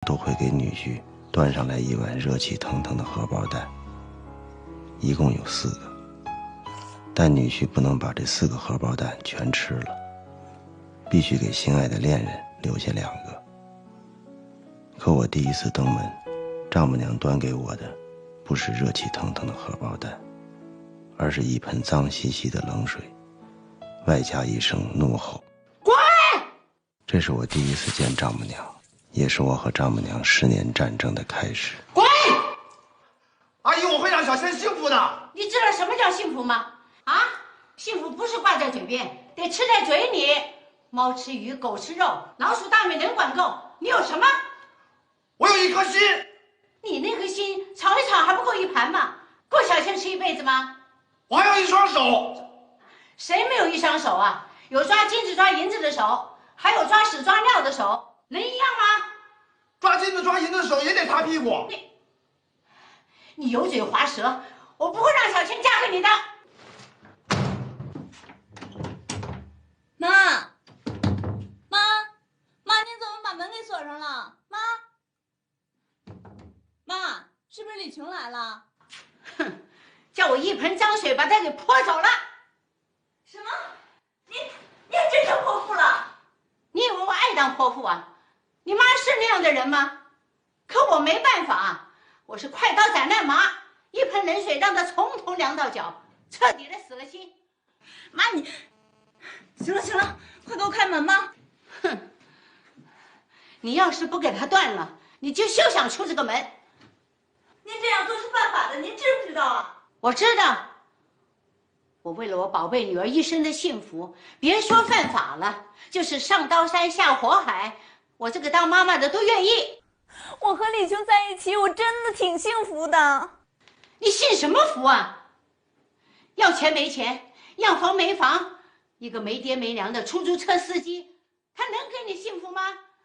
都会给女婿端上来一碗热气腾腾的荷包蛋，一共有4个，但女婿不能把这4个荷包蛋全吃了，必须给心爱的恋人留下2个。可我第一次登门，丈母娘端给我的不是热气腾腾的荷包蛋，而是一盆脏兮兮的冷水，外加一声怒吼：滚！这是我第一次见丈母娘，也是我和丈母娘10年战争的开始。滚！阿姨，我会让小千幸福的。你知道什么叫幸福吗？啊，幸福不是挂在嘴边，得吃在嘴里。猫吃鱼，狗吃肉，老鼠大米能管够。你有什么？我有一颗心。你那颗心炒一炒还不够一盘吗？够小千吃一辈子吗？我还有一双手。谁没有一双手啊？有抓金子抓银子的手，还有抓屎抓尿的手，能一样吗？抓金子抓银子的手也得擦屁股。你油嘴滑舌，我不会让小千嫁给你的。妈，你怎么把门给锁上了？妈，是不是李琼来了？哼，叫我一盆脏水把他给泼走了。什么？你还真成泼妇了？你以为我爱当泼妇啊？你妈是那样的人吗？可我没办法，我是快刀斩乱麻，一盆冷水让她从头凉到脚，彻底的死了心。妈，你行了，快给我开门吧。哼，你要是不给她断了，你就休想出这个门。您这样做是犯法的，您知不知道啊？我知道，我为了我宝贝女儿一生的幸福，别说犯法了，就是上刀山下火海，我这个当妈妈的都愿意。我和李琼在一起，我真的挺幸福的。你幸什么福啊？要钱没钱，要房没房，一个没爹没娘的出租车司机，他能给你幸福吗？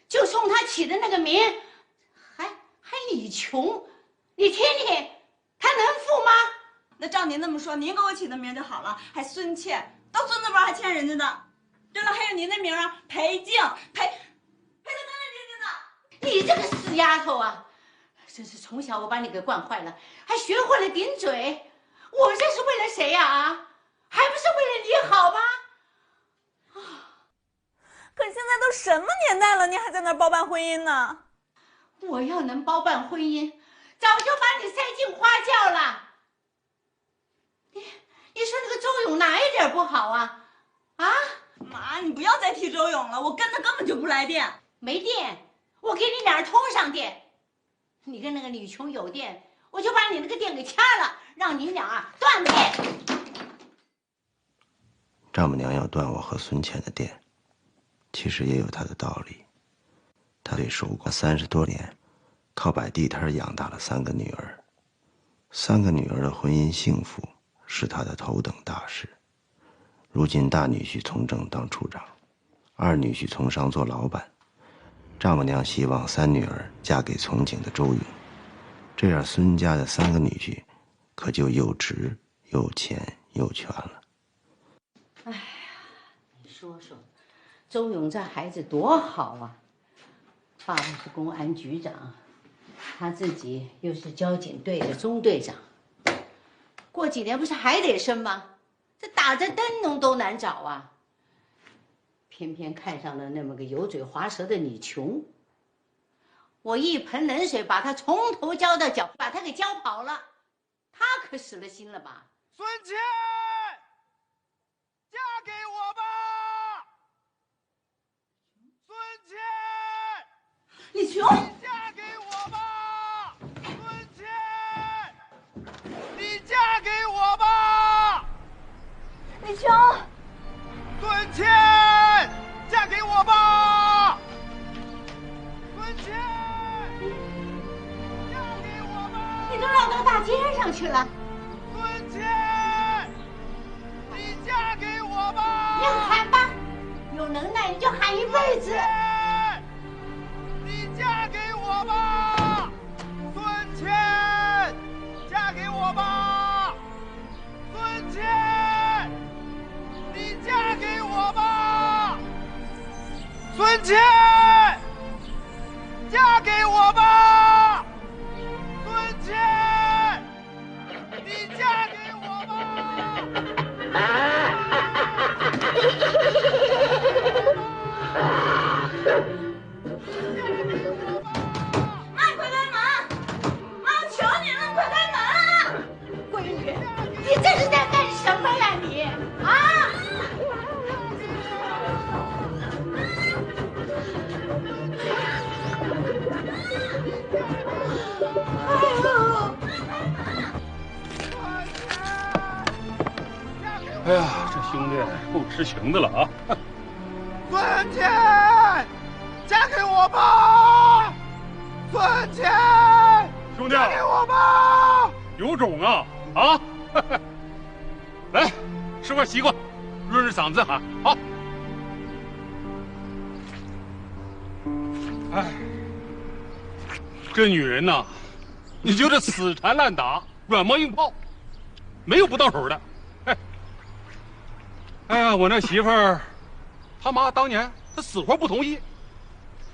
就冲他起的那个名，还李琼，你听听，他能富吗？那照您那么说，您给我起的名就好了，还孙倩，到孙子辈还欠人家的。对了，还有您的名啊，裴静，裴的你这个死丫头啊！真是从小我把你给惯坏了，还学会了顶嘴。我这是为了谁呀？啊，还不是为了你好吗？可现在都什么年代了，您还在那儿包办婚姻呢？我要能包办婚姻，早就把你塞进花轿了。你说那个周勇哪一点不好啊？啊，妈，你不要再提周勇了，我跟他根本就不来电。没电，我给你俩通上电。你跟那个李琼有电，我就把你那个电给掐了，让你俩啊断电。丈母娘要断我和孙倩的电，其实也有她的道理。她对守过30多年，靠摆地摊养大了3个女儿，3个女儿的婚姻幸福是她的头等大事。如今大女婿从政当处长，二女婿从商做老板，丈母娘希望3女儿嫁给从警的周勇，这样孙家的3个女婿可就又直又钱又权了。哎呀，你说说，周勇这孩子多好啊！爸爸是公安局长，他自己又是交警队的中队长，过几年不是还得升吗？这打着灯笼都难找啊！偏偏看上了那么个油嘴滑舌的李琼，我一盆冷水把他从头浇到脚，把他给浇跑了，他可死了心了吧？孙倩，嫁给我吧！孙倩，李琼，嫁给我吧！孙倩，你嫁给我吧！李琼，孙倩，嫁给我吧！孙倩，嫁给我吧！你都绕到大街上去了。孙倩，你嫁给我吧！你喊吧，有能耐你就喊一辈子。你嫁给我吧！孙倩，嫁给我吧！孙倩，你嫁给我吧！孙倩，嫁给我哎呀，这兄弟够痴情的了啊！孙茜，嫁给我吧！孙茜，兄弟，嫁给我吧！有种啊！啊！来，吃块西瓜，润润嗓子喊好。哎，这女人呐，你就是死缠烂打、软磨硬泡，没有不到手的。哎呀，我那媳妇儿，他妈当年她死活不同意，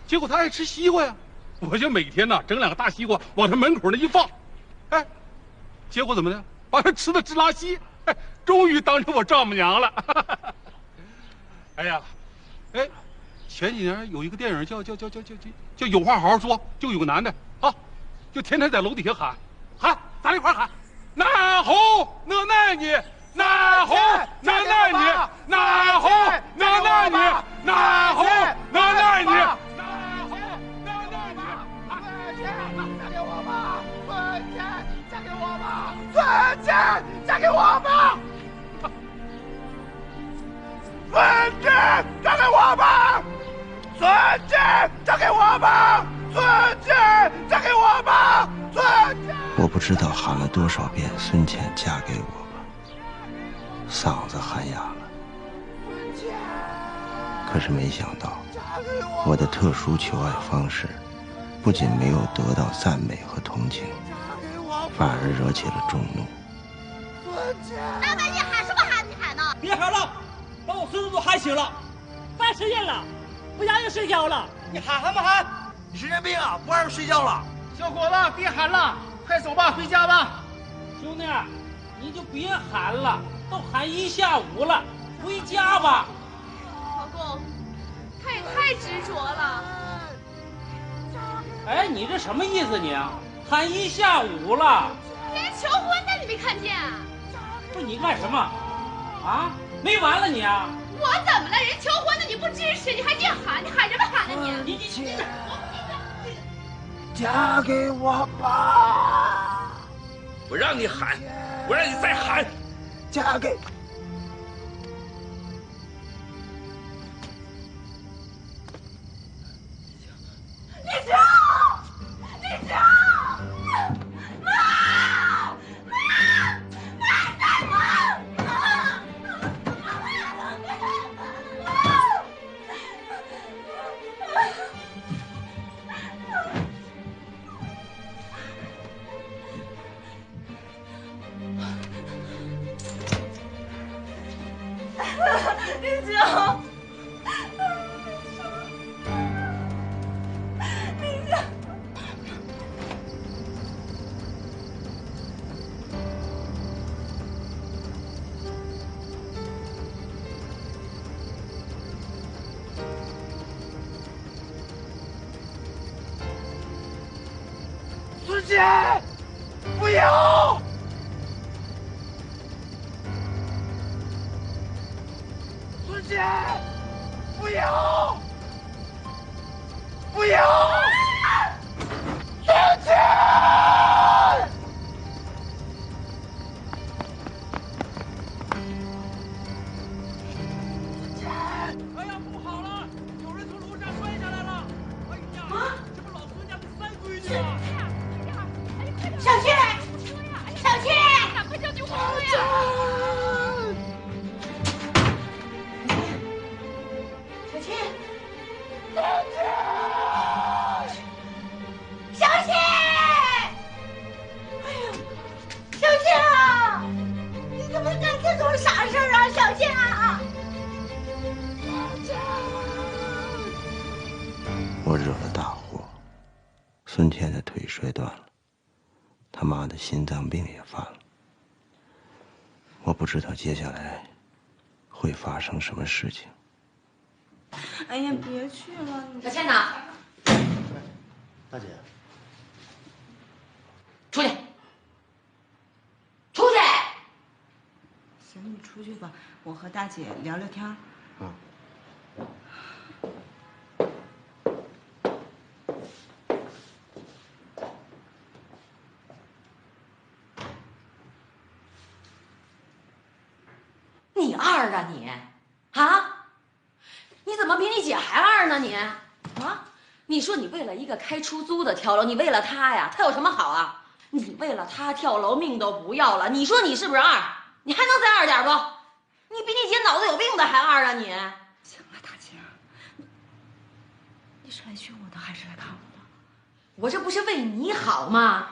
结果她爱吃西瓜呀，我就每天呐整2个大西瓜往她门口那一放，哎，结果怎么的，把她吃的直拉稀，哎，终于当成我丈母娘了。哎呀，哎，前几年有一个电影叫有话好好说，就有个男的啊，就天天在楼底下喊，咱一块喊，哪猴哪奈你。哪猴哪奈你，哪猴哪奈你，哪猴哪奈你，哪猴哪奈你。孙茜，嫁给我吧！孙茜，嫁给我吧！孙茜，嫁给我吧！孙茜，嫁给我吧！孙茜，嫁给我吧！孙茜。我不知道喊了多少遍孙茜嫁给我吧，嗓子喊哑了。可是没想到，我的特殊求爱方式不仅没有得到赞美和同情，反而惹起了众怒。大白，你喊什么喊？你喊呢？别喊了，把我孙子都喊醒了。饭时间了，不让人睡觉了。你喊什么喊？你神经病啊！不让人睡觉了。小伙子，别喊了，快走吧，回家吧。兄弟，你就别喊了，都喊1下午了，回家吧。老公，他也太执着了。哎，你这什么意思你？喊1下午了，连求婚的你没看见啊？不是你干什么？啊，没完了你啊！我怎么了？人求婚的你不支持，你还硬喊，你喊什么喊呢你？你嫁给我吧！我让你喊，我让你再喊，嫁给。李成，李成，妈，李成。孙茜，不要！孙茜，不要！不要！孙茜！哎呀，不好了，有人从楼上摔下来了！哎呀，这不老孙家的3闺女吗？小倩，小倩，赶快叫救护车呀！小倩，小倩，哎呀，小倩啊，你怎么干这种傻事啊，小倩啊！我惹了大祸，孙茜的腿摔断了，他妈的心脏病也犯了。我不知道接下来会发生什么事情。哎呀，别去了，小倩呢？大姐，出去！出去！行，你出去吧，我和大姐聊聊天。嗯。二啊你？啊？你怎么比你姐还二呢你？啊？你说你为了一个开出租的跳楼，你为了他呀，他有什么好啊？你为了他跳楼，命都不要了，你说你是不是二？你还能再二点不？你比你姐脑子有病的还二啊你？行了，大姐，你是来劝我的还是来看我的？我这不是为你好吗？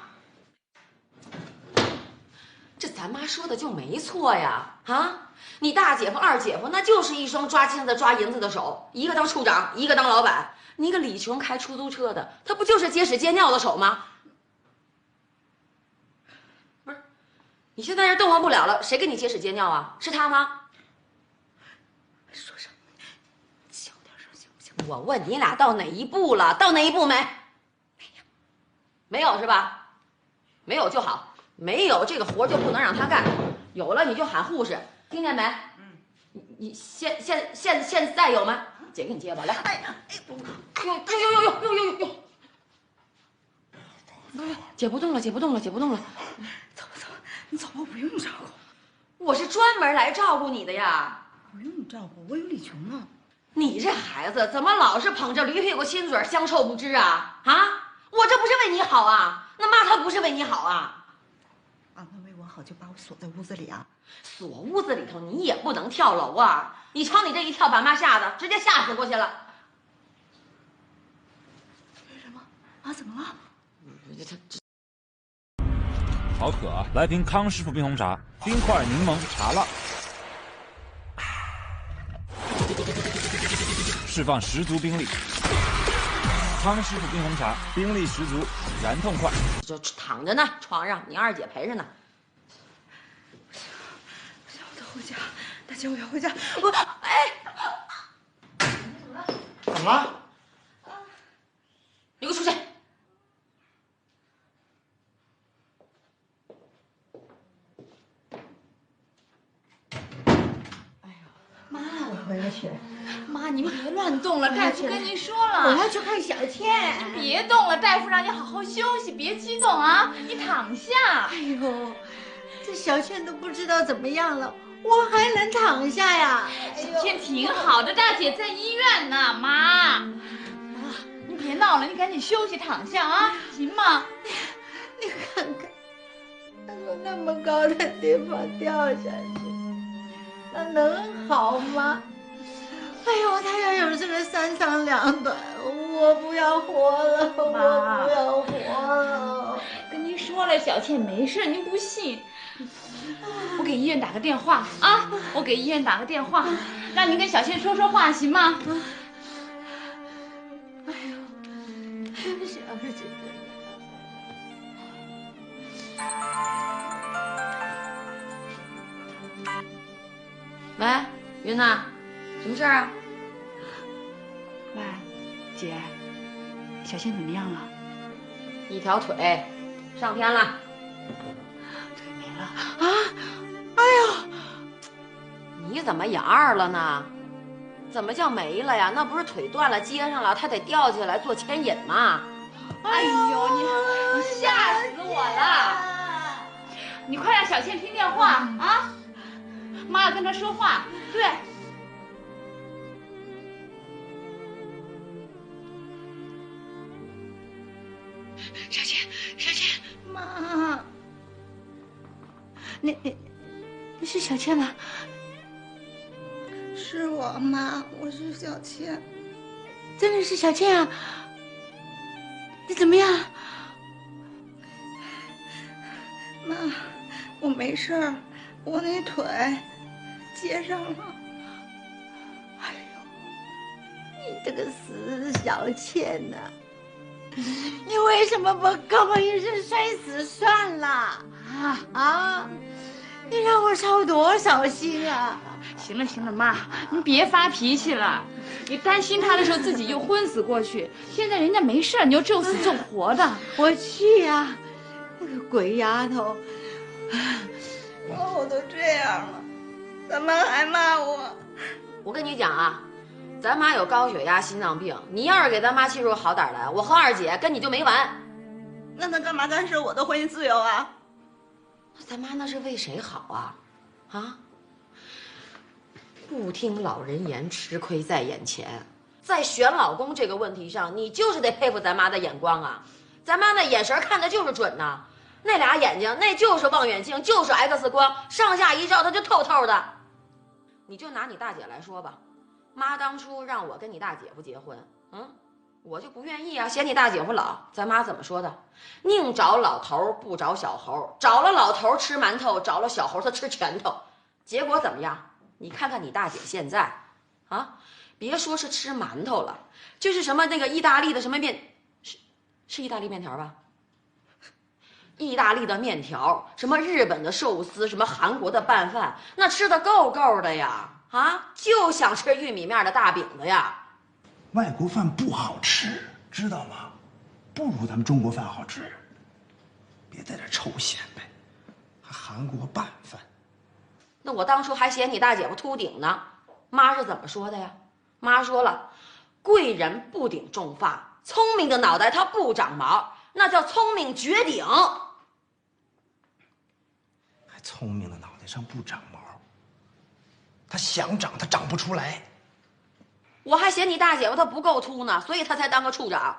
这咱妈说的就没错呀！啊，你大姐夫、二姐夫那就是一双抓金子、抓银子的手，一个当处长，一个当老板。你一个李琼开出租车的，他不就是接屎接尿的手吗？不是，你现在是动弹不了了，谁给你接屎接尿啊？是他吗？说什么？小点声行不行？我问你俩到哪一步了？到哪一步没？没有，没有是吧？没有就好。没有这个活就不能让他干，有了你就喊护士，听见没？你现在有吗？姐给你接吧，来。哎呀，呦，姐不动了，姐不动了，姐不动了。走，你走吧，不用照顾。我是专门来照顾你的呀。不用你照顾，我有李琼啊。你这孩子怎么老是捧着驴屁股亲嘴，香臭不知啊？啊，我这不是为你好啊，那妈她不是为你好啊。那为我好就把我锁在屋子里啊？锁屋子里头你也不能跳楼啊！你瞧你这一跳，把妈吓得直接吓死过去了。什么？妈怎么了？好渴啊！来瓶康师傅冰红茶，冰块、柠檬、茶辣，释放十足冰力。康师傅冰红茶，冰力十足，燃痛快。就躺着呢，床上，你二姐陪着呢。不行，我得回家。大姐，我要回家。怎么了？你给我出去！妈，我回不去。妈，您别乱动了，大夫跟您说了，我要去看小倩。别动了，大夫让你好好休息，别激动啊，你躺下。哎呦，这小倩都不知道怎么样了，我还能躺下呀？小倩挺好的，大姐在医院呢，妈。你别闹了，你赶紧休息躺下啊，行吗？你看看，他从那么高的地方掉下去，那能好吗？哎呦，他要有这个三长两短，我不要活了，我不要活了。跟您说了，小倩没事，您不信。我给医院打个电话啊，我给医院打个电话，让您跟小倩说说话，行吗？哎呦，小姐。喂，云呐，什么事儿啊？喂，姐，小倩怎么样了？一条腿，上天了。腿没了啊！哎呦，你怎么也二了呢？怎么叫没了呀？那不是腿断了接上了，他得吊起来做牵引嘛。哎呦，你吓死我了！你快让小倩听电话啊！妈要跟她说话。对。小倩，妈，你是小倩吗？是我妈，我是小倩。真的是小倩啊？你怎么样？妈，我没事儿，我那腿接上了。哎呦，你这个死小倩呐！你为什么不跟我一声摔死算了？啊！你让我操多少心啊！行了，妈，您别发脾气了。你担心他的时候，自己又昏死过去。现在人家没事，你就咒死咒活的。我去呀，那个鬼丫头！我都这样了，咱妈还骂我。我跟你讲啊，咱妈有高血压、心脏病，你要是给咱妈气出好歹来，我和二姐跟你就没完。那他干嘛干涉我的婚姻自由啊？咱妈那是为谁好啊？啊！不听老人言，吃亏在眼前。在选老公这个问题上，你就是得佩服咱妈的眼光啊！咱妈那眼神看的就是准呐，那俩眼睛那就是望远镜，就是 X 光，上下一照它就透透的。你就拿你大姐来说吧，妈当初让我跟你大姐夫结婚，我就不愿意啊，嫌你大姐夫老。咱妈怎么说的？宁找老头不找小猴，找了老头吃馒头，找了小猴他吃拳头。结果怎么样？你看看你大姐现在，啊，别说是吃馒头了，就是什么那个意大利的什么面，是意大利面条吧？意大利的面条，什么日本的寿司，什么韩国的拌饭，那吃的够够的呀！啊，就想吃玉米面的大饼子呀。外国饭不好吃，知道吗？不如咱们中国饭好吃。别在这臭显摆，还韩国拌饭。那我当初还嫌你大姐夫秃顶呢，妈是怎么说的呀？妈说了，贵人不顶重发，聪明的脑袋它不长毛，那叫聪明绝顶。还聪明的脑袋上不长毛，他想长他长不出来。我还嫌你大姐夫他不够秃呢，所以他才当个处长。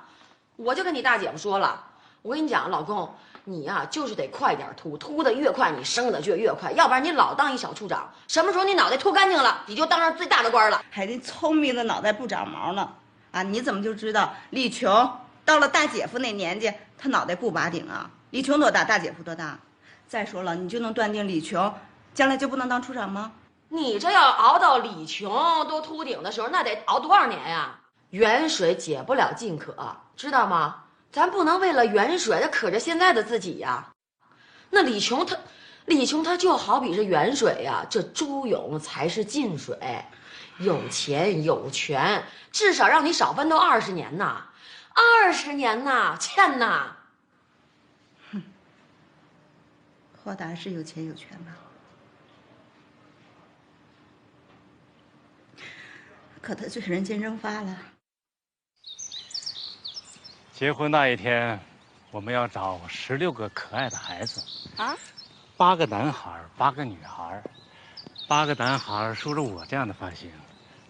我就跟你大姐夫说了，我跟你讲，老公，你呀就是得快点秃，秃的越快，你升的就越快，要不然你老当一小处长，什么时候你脑袋秃干净了，你就当上最大的官了。还得聪明的脑袋不长毛呢，啊，你怎么就知道李琼到了大姐夫那年纪，他脑袋不拔顶啊？李琼多大，大姐夫多大？再说了，你就能断定李琼将来就不能当处长吗？你这要熬到李琼都秃顶的时候，那得熬多少年呀？远水解不了近渴，知道吗？咱不能为了远水渴着现在的自己呀。那李琼他就好比是远水呀，这朱勇才是近水，有钱有权，至少让你少奋斗20年呐，20年呐，欠呐。哼，豁达是有钱有权吧？可他却人间蒸发了。结婚那一天，我们要找16个可爱的孩子啊，8个男孩，8个女孩，8个男孩梳着我这样的发型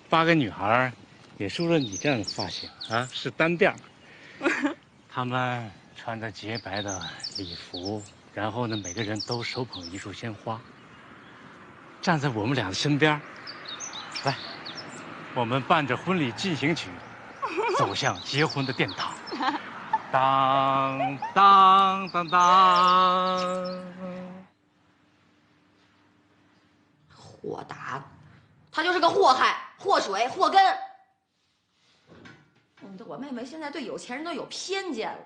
，8个女孩也梳着你这样的发型啊，是单辫。他们穿着洁白的礼服，然后呢，每个人都手捧一束鲜花，站在我们俩的身边，来。我们伴着婚礼进行曲，走向结婚的殿堂。当当当当，豁达，他就是个祸害、祸水、祸根。我妹妹现在对有钱人都有偏见了。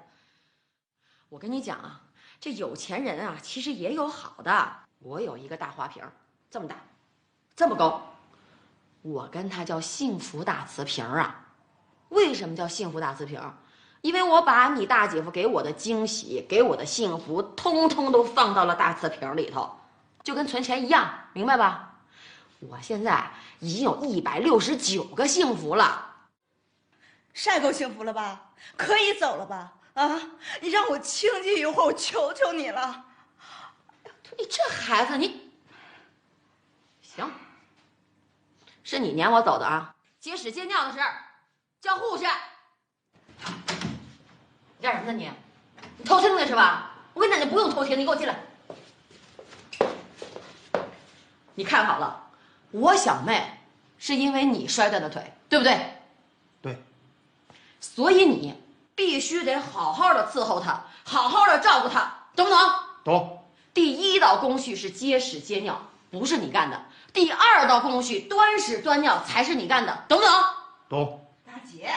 我跟你讲啊，这有钱人啊，其实也有好的。我有一个大花瓶，这么大，这么高。我跟他叫幸福大瓷瓶啊，为什么叫幸福大瓷瓶？因为我把你大姐夫给我的惊喜、给我的幸福，通通都放到了大瓷瓶里头，就跟存钱一样，明白吧？我现在已经有169个幸福了，晒够幸福了吧？可以走了吧？啊，你让我清静一会儿，我求求你了。你这孩子，你行。是你撵我走的啊！接屎接尿的事儿，叫护士。你干什么呢你？你偷听的是吧？我跟你讲，你不用偷听，你给我进来。你看好了，我小妹是因为你摔断的腿，对不对？对。所以你必须得好好的伺候她，好好的照顾她，懂不懂？懂。第1道工序是接屎接尿，不是你干的。第2道工序端屎端尿才是你干的，懂不懂？懂。大姐。